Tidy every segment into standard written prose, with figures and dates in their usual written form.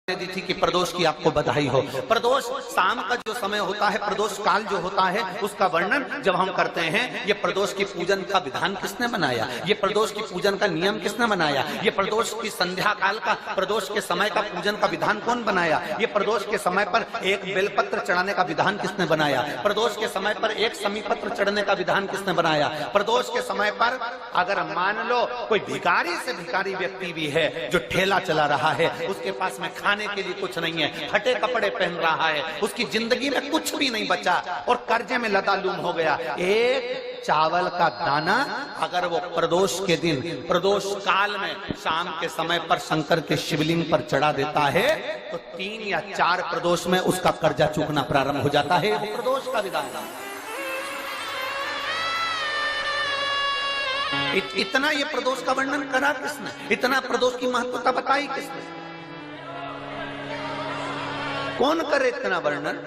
दी थी कि प्रदोष की आपको बधाई हो। प्रदोष शाम का जो समय होता है, प्रदोष काल जो होता है, उसका वर्णन जब हम करते हैं, ये प्रदोष की पूजन का विधान किसने बनाया, ये प्रदोष की पूजन का नियम किसने बनाया, ये प्रदोष की संध्या काल का, प्रदोष के समय का पूजन का विधान कौन बनाया, ये प्रदोष के समय पर एक बेलपत्र चढ़ाने का विधान किसने बनाया, प्रदोष के समय पर एक समीपत्र चढ़ने का विधान किसने बनाया, प्रदोष के समय पर अगर मान लो कोई भिखारी से भिखारी व्यक्ति भी है जो ठेला चला रहा है, उसके पास में खाने के लिए कुछ नहीं है, फटे कपड़े पहन रहा है, उसकी जिंदगी में कुछ भी नहीं बचा और कर्जे में लदालूम हो गया, एक चावल का दाना अगर वो प्रदोष के दिन, प्रदोष काल में शाम के समय पर शंकर के शिवलिंग पर चढ़ा देता है तो 3 या 4 प्रदोष में उसका कर्जा चूकना प्रारंभ हो जाता है। वो प्रदोष का विधान। इतना ये प्रदोष का वर्णन करा किसने, इतना प्रदोष की महत्वता बताई किसने, कौन करे इतना वर्णन।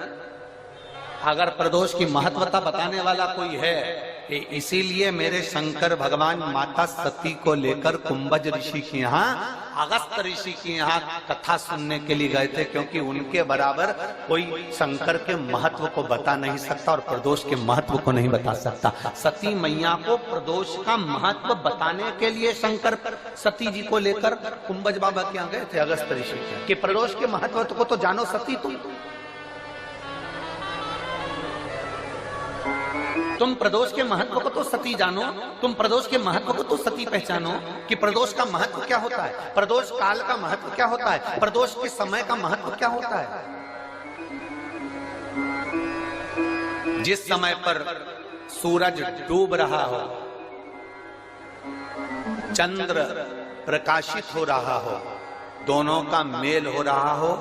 अगर प्रदोष की महत्वता बताने वाला कोई है, इसीलिए मेरे शंकर भगवान माता सती को लेकर कुंभज ऋषि के यहाँ, अगस्त ऋषि के यहाँ कथा सुनने के लिए गए थे, क्योंकि उनके बराबर कोई शंकर के महत्व को बता नहीं सकता और प्रदोष के महत्व को नहीं बता सकता। सती मैया को प्रदोष का महत्व बताने के लिए शंकर सती जी को लेकर कुंभज बाबा के यहाँ गए थे, अगस्त ऋषि के, कि प्रदोष के महत्व को तो जानो सती, तुम प्रदोष के महत्व को तो सती जानो, तुम प्रदोष के महत्व को तो सती पहचानो कि प्रदोष का महत्व क्या होता है, प्रदोष काल का महत्व क्या होता है, प्रदोष के समय का महत्व क्या होता है। जिस समय पर सूरज डूब रहा हो, चंद्र प्रकाशित हो रहा हो, दोनों का मेल हो रहा हो,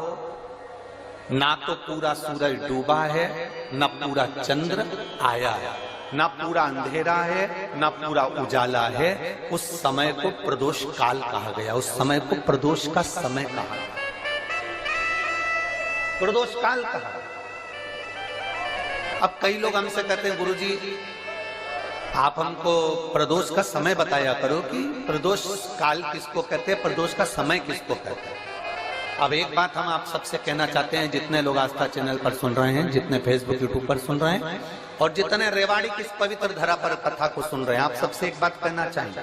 ना तो पूरा सूरज डूबा है, न पूरा चंद्र आया है, न पूरा अंधेरा है, न पूरा उजाला है, उस समय को प्रदोष काल कहा गया, उस समय को प्रदोष का समय कहा गया, प्रदोष काल कहा। अब कई लोग हमसे कहते हैं, गुरुजी आप हमको प्रदोष का समय बताया करो कि प्रदोष काल किसको कहते हैं, प्रदोष का समय किसको कहते हैं। अब एक बात हम आप सबसे कहना चाहते हैं, जितने लोग आस्था चैनल पर सुन रहे हैं, जितने फेसबुक यूट्यूब पर सुन रहे हैं और जितने रेवाड़ी की इस पवित्र धरा पर कथा को सुन रहे हैं, आप सबसे एक बात कहना चाहेंगे,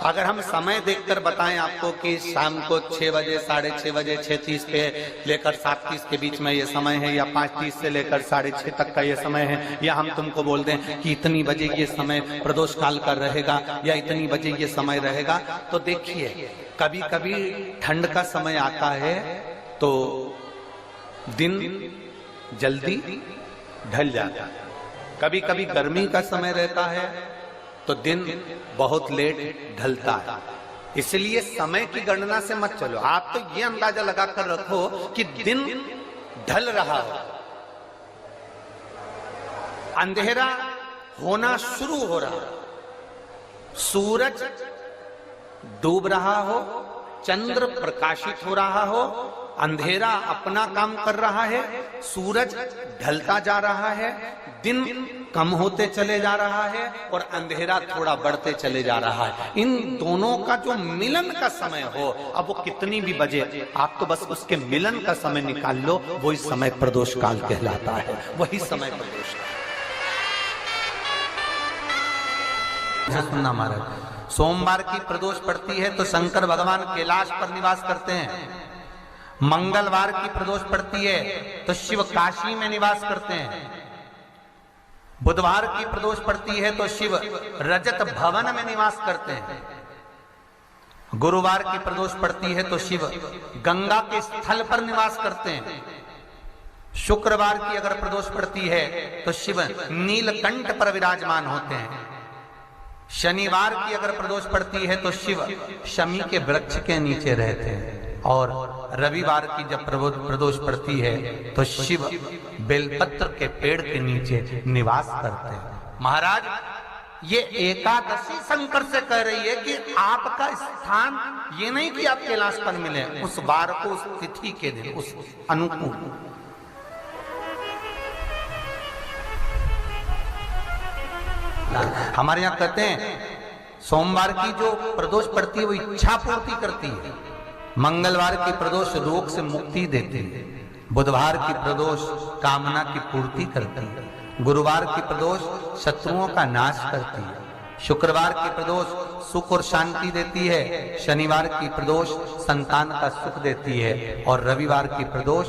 अगर हम समय देखकर बताएं आपको कि शाम को 6 बजे, 6:30 बजे, 6:30 पे लेकर 7:30 के बीच में ये समय है, या 5:30 से लेकर 6:30 तक का ये समय है, या हम तुमको बोल दें कि इतनी बजे ये समय प्रदोष काल का रहेगा या इतनी बजे ये समय रहेगा, तो देखिए कभी कभी ठंड का समय आता है तो दिन जल्दी ढल जाता है, कभी कभी गर्मी का समय रहता है तो दिन बहुत लेट ढलता है। इसलिए समय की गणना से मत चलो, आप तो ये अंदाजा लगाकर रखो कि दिन ढल रहा हो, अंधेरा होना शुरू हो रहा, सूरज डूब रहा हो, चंद्र प्रकाशित हो रहा हो, अंधेरा अपना काम कर रहा है, सूरज ढलता जा रहा है, दिन कम होते चले जा रहा है और अंधेरा थोड़ा बढ़ते चले जा रहा है। इन दोनों का जो मिलन का समय हो, अब वो कितनी भी बजे, आप तो बस उसके मिलन का समय निकाल लो, वही समय प्रदोष काल कहलाता है, वही समय प्रदोष काल। सुनना महाराज, सोमवार की प्रदोष पड़ती है तो शंकर भगवान कैलाश पर निवास करते हैं, मंगलवार की प्रदोष पड़ती है तो शिव काशी में निवास करते हैं, बुधवार की प्रदोष पड़ती है तो शिव रजत भवन में निवास करते हैं, गुरुवार की प्रदोष पड़ती है तो शिव गंगा के स्थल पर निवास करते हैं, शुक्रवार की अगर प्रदोष पड़ती है तो शिव नीलकंठ पर विराजमान होते हैं, शनिवार की अगर प्रदोष पड़ती है तो शिव शमी के वृक्ष के नीचे रहते हैं, और रविवार की जब प्रदोष पड़ती है तो शिव बेलपत्र के पेड़ के नीचे निवास करते हैं। महाराज, ये एकादशी शंकर से कह रही है कि आपका स्थान ये नहीं कि आप कैलाश पर मिले, उस वार को, उस तिथि के दिन, उस अनुकूल। हमारे यहाँ कहते हैं सोमवार की जो प्रदोष पड़ती है वो इच्छा पूर्ति करती है, मंगलवार की प्रदोष रोग से मुक्ति देती है, बुधवार की प्रदोष कामना की पूर्ति करती है, गुरुवार की प्रदोष शत्रुओं का नाश करती है, शुक्रवार की प्रदोष सुख और शांति देती है, शनिवार की प्रदोष संतान का सुख देती है, और रविवार की प्रदोष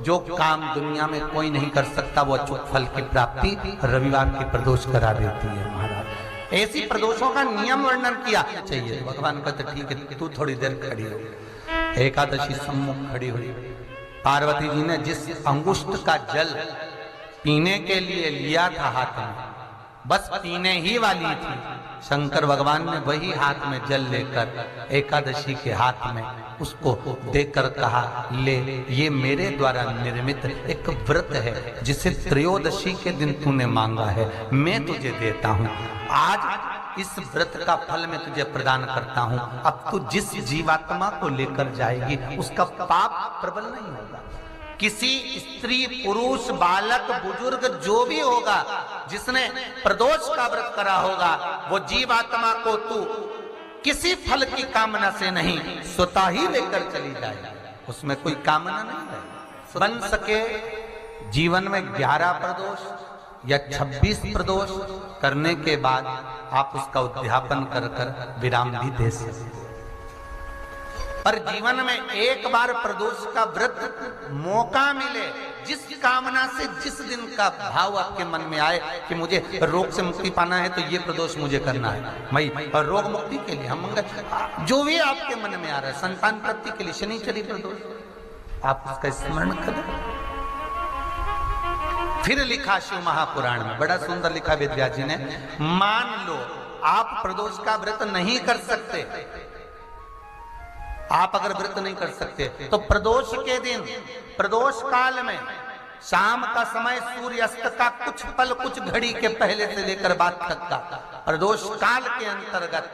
जो काम दुनिया में कोई नहीं कर सकता वो अचूक फल की प्राप्ति रविवार की प्रदोष करा देती है। महाराज ऐसी प्रदोषों का नियम वर्णन किया चाहिए। भगवान कहते ठीक है तू थोड़ी देर खड़ी हो। एकादशी सम्मुख खड़ी हुई, पार्वती जी ने जिस अंगुष्ठ का जल पीने के लिए लिया था हाथ में, बस पीने ही वाली थी, शंकर भगवान ने वही हाथ में जल लेकर एकादशी के हाथ में उसको देकर कहा ले, ये मेरे द्वारा निर्मित एक व्रत है जिसे त्रयोदशी के दिन तूने मांगा है, मैं तुझे देता हूँ। आज इस व्रत का फल मैं तुझे प्रदान करता हूँ। अब तू जिस जीवात्मा को लेकर जाएगी उसका पाप प्रबल नहीं होगा। किसी स्त्री, पुरुष, बालक, बुजुर्ग जो भी होगा जिसने प्रदोष का व्रत करा होगा, वो जीवात्मा को तू किसी फल की कामना से नहीं स्वतः ही लेकर चली जाए, उसमें कोई कामना नहीं है। बन सके जीवन में 11 प्रदोष या 26 प्रदोष करने के बाद आप उसका उद्यापन कर कर विराम भी दे सकते। पर जीवन में एक बार प्रदोष का व्रत मौका मिले, जिस कामना से जिस दिन का भाव आपके मन में आए कि मुझे रोग से मुक्ति पाना है तो ये प्रदोष मुझे करना है, भाई और रोग मुक्ति के लिए हम मंगल जो भी आपके मन में आ रहा है, संतान प्राप्ति के लिए शनिचरी प्रदोष आप उसका स्मरण करें। फिर लिखा शिव महापुराण में, बड़ा सुंदर लिखा वेदव्यास जी ने, मान लो आप प्रदोष का व्रत नहीं कर सकते, आप अगर व्रत नहीं कर सकते तो प्रदोष के दिन, प्रदोष काल में शाम का समय सूर्यास्त का कुछ पल, कुछ घड़ी के पहले से लेकर बाद तक का प्रदोष काल के अंतर्गत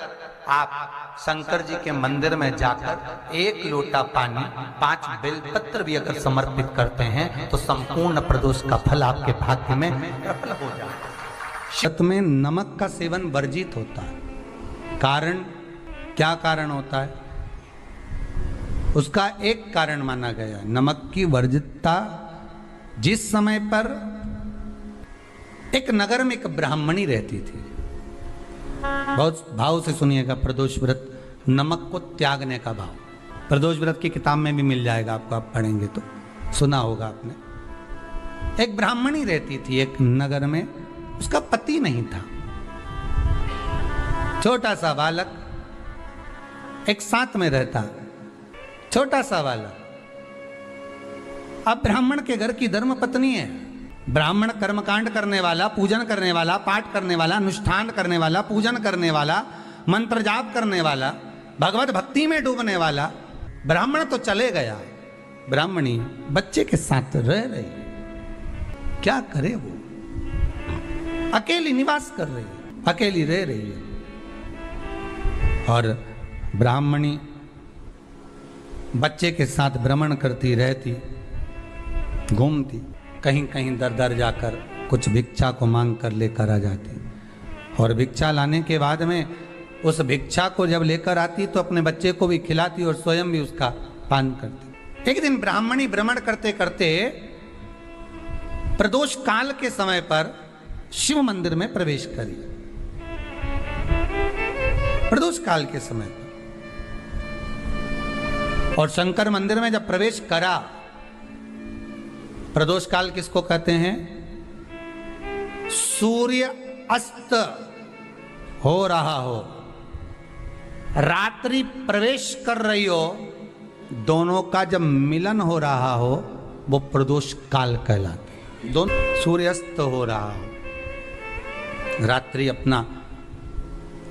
आप शंकर जी के मंदिर में जाकर 1 लोटा पानी, 5 बेलपत्र भी अगर समर्पित करते हैं तो संपूर्ण प्रदोष का फल आपके भाग्य में प्रबल हो जाए। शत में नमक का सेवन वर्जित होता है। कारण क्या कारण होता है? उसका एक कारण माना गया नमक की वर्जितता। जिस समय पर एक नगर में एक ब्राह्मणी रहती थी, बहुत भाव से सुनिएगा, प्रदोष व्रत नमक को त्यागने का भाव, प्रदोष व्रत की किताब में भी मिल जाएगा आपको, आप पढ़ेंगे तो सुना होगा आपने। एक ब्राह्मणी रहती थी एक नगर में, उसका पति नहीं था, छोटा सा बालक एक साथ में रहता, छोटा सा बालक। अब ब्राह्मण के घर की धर्म पत्नी है, ब्राह्मण कर्मकांड करने वाला, पूजन करने वाला, पाठ करने वाला, अनुष्ठान करने वाला, पूजन करने वाला, मंत्र जाप करने वाला, भगवत भक्ति में डूबने वाला। ब्राह्मण तो चले गया, ब्राह्मणी बच्चे के साथ रह रही, क्या करे वो, अकेली निवास कर रही है, अकेली रह रही है। और ब्राह्मणी बच्चे के साथ भ्रमण करती रहती, घूमती, कहीं कहीं दर दर जाकर कुछ भिक्षा को मांग कर लेकर आ जाती, और भिक्षा लाने के बाद में उस भिक्षा को जब लेकर आती तो अपने बच्चे को भी खिलाती और स्वयं भी उसका पान करती। एक दिन ब्राह्मणी भ्रमण करते करते प्रदोष काल के समय पर शिव मंदिर में प्रवेश करी, प्रदोष काल के समय पर। और शंकर मंदिर में जब प्रवेश करा, प्रदोष काल किसको कहते हैं? सूर्य अस्त हो रहा हो, रात्रि प्रवेश कर रही हो, दोनों का जब मिलन हो रहा हो वो प्रदोष काल कहलाता। दोनों सूर्यास्त हो रहा हो, रात्रि अपना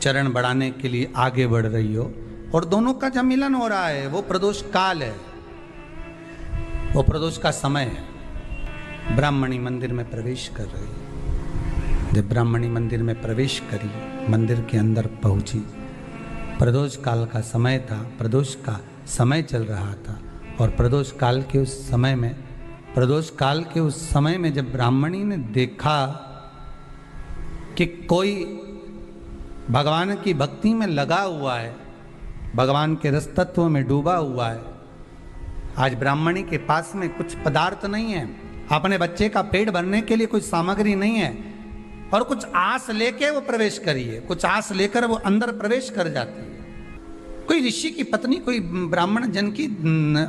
चरण बढ़ाने के लिए आगे बढ़ रही हो, और दोनों का जब मिलन हो रहा है वो प्रदोष काल है, वो प्रदोष का समय है। ब्राह्मणी मंदिर में प्रवेश कर रही है। जब ब्राह्मणी मंदिर में प्रवेश करी, मंदिर के अंदर पहुंची, प्रदोष काल का समय था, प्रदोष का समय चल रहा था। और प्रदोष काल के उस समय में, प्रदोष काल के उस समय में जब ब्राह्मणी ने देखा कि कोई भगवान की भक्ति में लगा हुआ है, भगवान के रस तत्व में डूबा हुआ है। आज ब्राह्मणी के पास में कुछ पदार्थ नहीं है, अपने बच्चे का पेट भरने के लिए कुछ सामग्री नहीं है, और कुछ आस लेके वो प्रवेश करिए, कुछ आस लेकर वो अंदर प्रवेश कर जाती है। कोई ऋषि की पत्नी, कोई ब्राह्मण जन की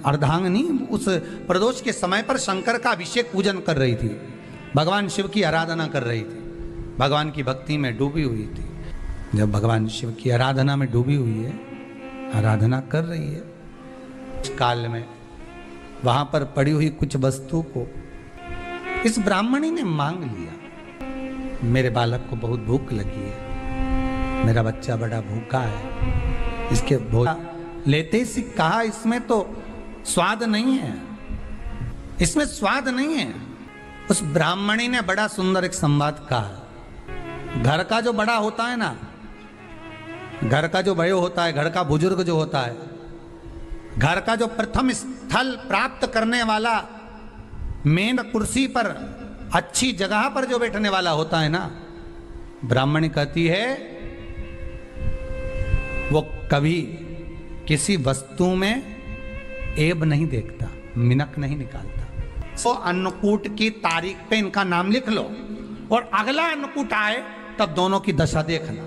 अर्धांगिनी उस प्रदोष के समय पर शंकर का अभिषेक पूजन कर रही थी, भगवान शिव की आराधना कर रही थी, भगवान की भक्ति में डूबी हुई थी। जब भगवान शिव की आराधना में डूबी हुई है, आराधना कर रही है, उस काल में वहां पर पड़ी हुई कुछ वस्तु को इस ब्राह्मणी ने मांग लिया। मेरे बालक को बहुत भूख लगी है, मेरा बच्चा बड़ा भूखा है, इसके भोजन लेते ही कहा इसमें तो स्वाद नहीं है, इसमें स्वाद नहीं है। उस ब्राह्मणी ने बड़ा सुंदर एक संवाद कहा। घर का जो बड़ा होता है ना, घर का जो बड़े होता है, घर का बुजुर्ग जो होता है, घर का जो प्रथम स्थल प्राप्त करने वाला, मेन कुर्सी पर अच्छी जगह पर जो बैठने वाला होता है ना, ब्राह्मणी कहती है वो कभी किसी वस्तु में ऐब नहीं देखता, मिनक नहीं निकालता। तो अन्नकूट की तारीख पे इनका नाम लिख लो, और अगला अन्नकूट आए तब दोनों की दशा देखना।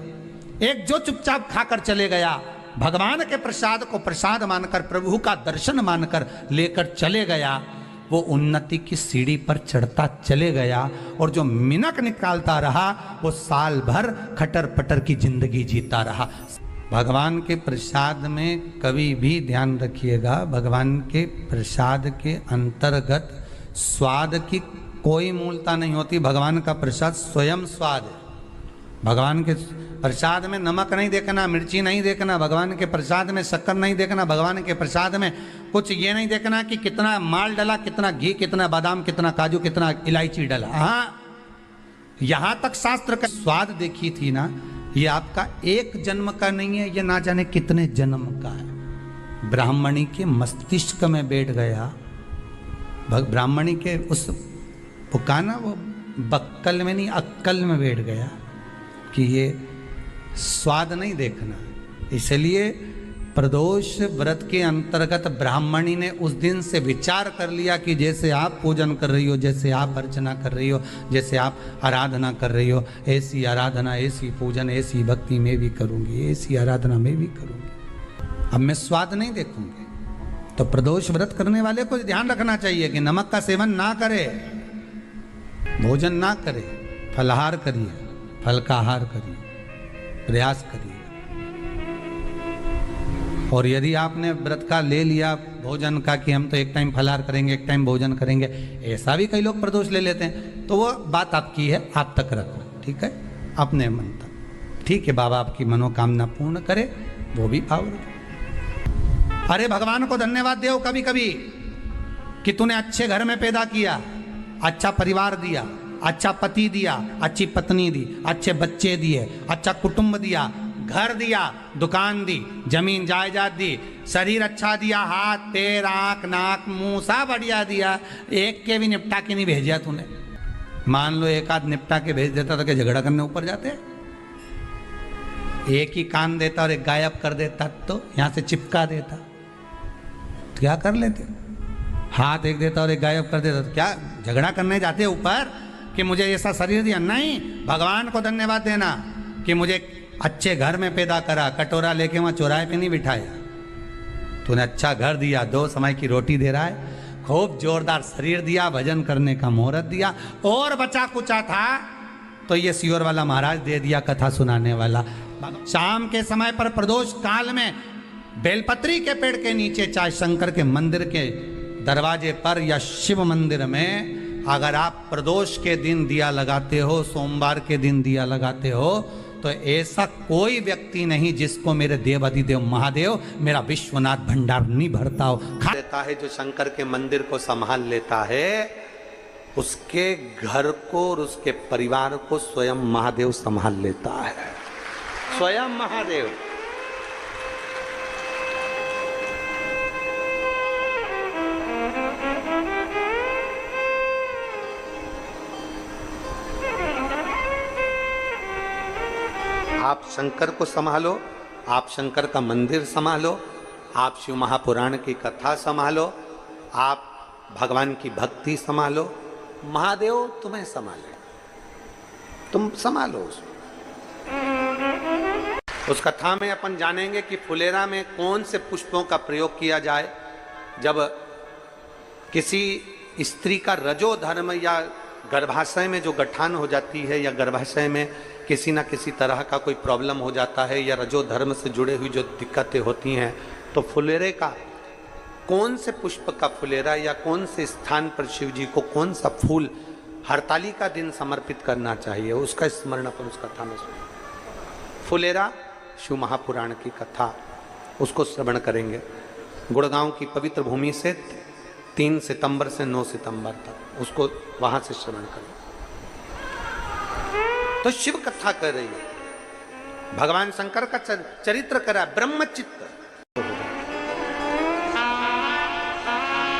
एक जो चुपचाप खाकर चले गया, भगवान के प्रसाद को प्रसाद मानकर, प्रभु का दर्शन मानकर लेकर चले गया, वो उन्नति की सीढ़ी पर चढ़ता चले गया, और जो मिनक निकालता रहा वो साल भर खटर पटर की जिंदगी जीता रहा। भगवान के प्रसाद में कभी भी ध्यान रखिएगा, भगवान के प्रसाद के अंतर्गत स्वाद की कोई मूलता नहीं होती। भगवान का प्रसाद स्वयं स्वाद है। भगवान के प्रसाद में नमक नहीं देखना, मिर्ची नहीं देखना, भगवान के प्रसाद में शक्कर नहीं देखना, भगवान के प्रसाद में कुछ ये नहीं देखना कि कितना माल डला, कितना घी, कितना बादाम, कितना काजू, कितना इलायची डला। हाँ, यहां तक शास्त्र का स्वाद देखी थी ना, ये आपका एक जन्म का नहीं है, ये ना जाने कितने जन्म का है। ब्राह्मणी के मस्तिष्क में बैठ गया, ब्राह्मणी के उस पुकाना वो बक्कल में नहीं अक्कल में बैठ गया कि ये स्वाद नहीं देखना। इसलिए प्रदोष व्रत के अंतर्गत ब्राह्मणी ने उस दिन से विचार कर लिया कि जैसे आप पूजन कर रही हो, जैसे आप अर्चना कर रही हो, जैसे आप आराधना कर रही हो, ऐसी आराधना, ऐसी पूजन, ऐसी भक्ति मैं भी करूंगी, ऐसी आराधना मैं भी करूंगी। अब मैं स्वाद नहीं देखूंगी। तो प्रदोष व्रत करने वाले को ध्यान रखना चाहिए कि नमक का सेवन ना करे, भोजन ना करे, फलाहार करिए, फल का आहार करिए, प्रयास करिए। और यदि आपने व्रत का ले लिया भोजन का कि हम तो एक टाइम फलाहार करेंगे, एक टाइम भोजन करेंगे, ऐसा भी कई लोग प्रदोष ले लेते हैं, तो वो बात आपकी है, आप तक रखो, ठीक है, अपने मन तक। ठीक है, बाबा आपकी मनोकामना पूर्ण करे, वो भी भाव रखो। अरे भगवान को धन्यवाद दो कभी कभी कि तूने अच्छे घर में पैदा किया, अच्छा परिवार दिया, अच्छा पति दिया, अच्छी पत्नी दी, अच्छे बच्चे दिए, अच्छा कुटुंब दिया, घर दिया, दुकान दी, जमीन जायदाद दी, शरीर अच्छा दिया, हाथ पैर आंख नाक मुंह सब बढ़िया दिया, एक के भी निपटा के नहीं भेजा तूने। मान लो एक आध निपटा के भेज देता तो क्या झगड़ा करने ऊपर जाते? एक ही कान देता और एक गायब कर देता तो यहां से चिपका देता, तो क्या कर लेते? हाथ एक देता और एक गायब कर देता तो क्या झगड़ा करने जाते ऊपर कि मुझे ऐसा शरीर दिया? नहीं, भगवान को धन्यवाद देना कि मुझे अच्छे घर में पैदा करा, कटोरा लेके वहां चौराहे पे नहीं बिठाया, तूने अच्छा घर दिया, 2 समय की रोटी दे रहा है, खूब जोरदार शरीर दिया, भजन करने का मुहूर्त दिया, और बचा कुचा था तो ये सियोर वाला महाराज दे दिया, कथा सुनाने वाला। शाम के समय पर प्रदोष काल में बेलपत्री के पेड़ के नीचे, चाहे शंकर के मंदिर के दरवाजे पर या शिव मंदिर में, अगर आप प्रदोष के दिन दिया लगाते हो, सोमवार के दिन दिया लगाते हो, तो ऐसा कोई व्यक्ति नहीं जिसको मेरे देव अधिदेव महादेव, मेरा विश्वनाथ भंडार नहीं भरता हो। खा देता है जो शंकर के मंदिर को संभाल लेता है, उसके घर को और उसके परिवार को स्वयं महादेव संभाल लेता है, स्वयं महादेव। आप शंकर को संभालो, आप शंकर का मंदिर संभालो, आप शिव महापुराण की कथा संभालो, आप भगवान की भक्ति संभालो, महादेव तुम्हें संभाले, तुम संभालो उसको। उस कथा में अपन जानेंगे कि फुलेरा में कौन से पुष्पों का प्रयोग किया जाए जब किसी स्त्री का रजो धर्म या गर्भाशय में जो गठान हो जाती है या गर्भाशय में किसी ना किसी तरह का कोई प्रॉब्लम हो जाता है या रजो धर्म से जुड़े हुई जो दिक्कतें होती हैं, तो फुलेरे का कौन से पुष्प का फुलेरा या कौन से स्थान पर शिव जी को कौन सा फूल हरताली का दिन समर्पित करना चाहिए, उसका स्मरण अपन उस कथा में सुने। फुलेरा शिव महापुराण की कथा, उसको श्रवण करेंगे गुड़गांव की पवित्र भूमि से 3 सितंबर से 9 सितंबर तक, उसको वहां से श्रवण करें। तो शिव कथा कर रही है, भगवान शंकर का चरित्र करा, ब्रह्मचित्त।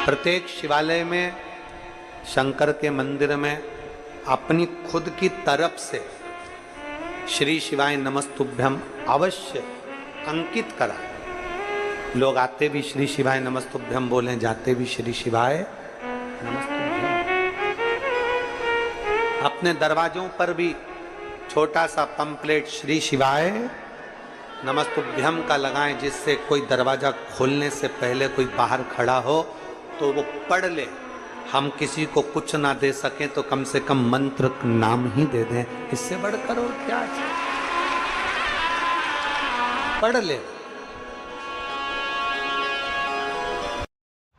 प्रत्येक शिवालय में, शंकर के मंदिर में अपनी खुद की तरफ से श्री शिवाय नमस्तुभ्यम अवश्य अंकित करा। लोग आते भी श्री शिवाय नमस्तुभ्यम बोलें, जाते भी श्री शिवाय नमस्तुभ्यम। अपने दरवाजों पर भी छोटा सा पंपलेट श्री शिवाय नमस्तुभ्यम का लगाएं, जिससे कोई दरवाजा खोलने से पहले कोई बाहर खड़ा हो तो वो पढ़ ले। हम किसी को कुछ ना दे सकें तो कम से कम मंत्र नाम ही दे दें, इससे बढ़कर और क्या, पढ़ ले।